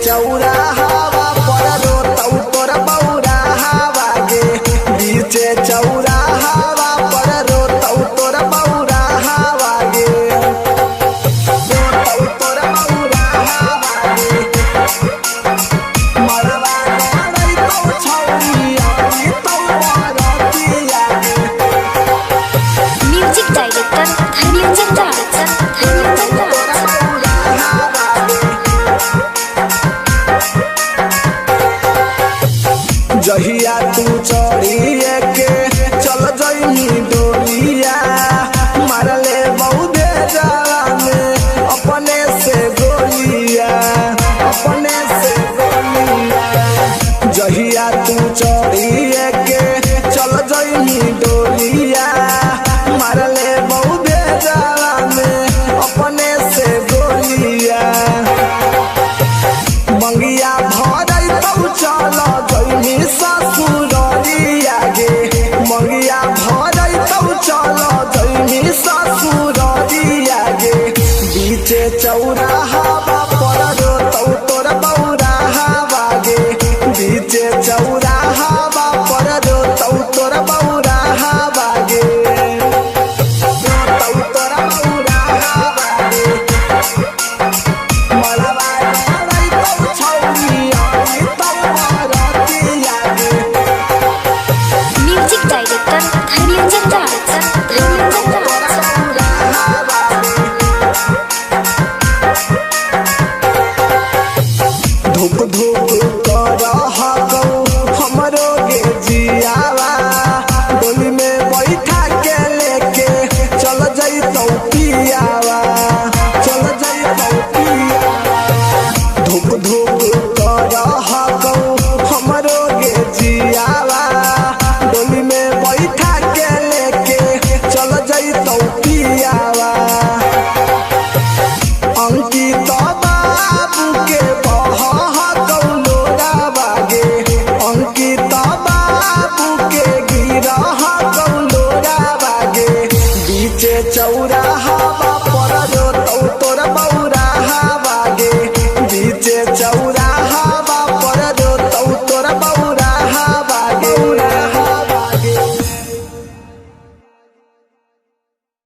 चौरा हवा पर रोतौ तोर बौरा हवा गे बीचे चौरा हवा पर रोतौ तोर बौरा हवा गे रोतौ तोर बौरा हवा गे मरवा गड़ैतौ छौरिया तौ बरतिया गे। म्यूजिक डायरेक्टर जहिया तू चढ़िए के चल जइनी डोलिया मारले बहुदे जाला में अपने से गोलिया अपने से गोलिया। जहिया तू चढ़िए के चल जइनी डोलिया मारले बहुदे जाला में अपने से गोलिया। मंगिया भरई तौ चल जइनी ससुररिया गे मंगिया भरई तौ चल जइनी ससुररिया गे बीचे चौरा हवा पर रोतौ तोर बौरा हवा गे बीचे चौरा हवा पर रोतौ तोर बौरा हवा गे रोतौ तोर बौरा हवा गे मरवा गड़ैतौ छौरिया तौ बरतिया गे। म्यूजिक डायरेक्टर धुक धुक कर हकौ हमरो गे जियावा डोली में बैठा के लेके चल जइतौ पियावा चल जइतौ पियावा। धुक धुक कर हकौ हमरो गे जियावा डोली में बैठा के लेके चल जइतौ पियावा। अंकित बाबू के बहकौ लोरावा गे अंकित बाबू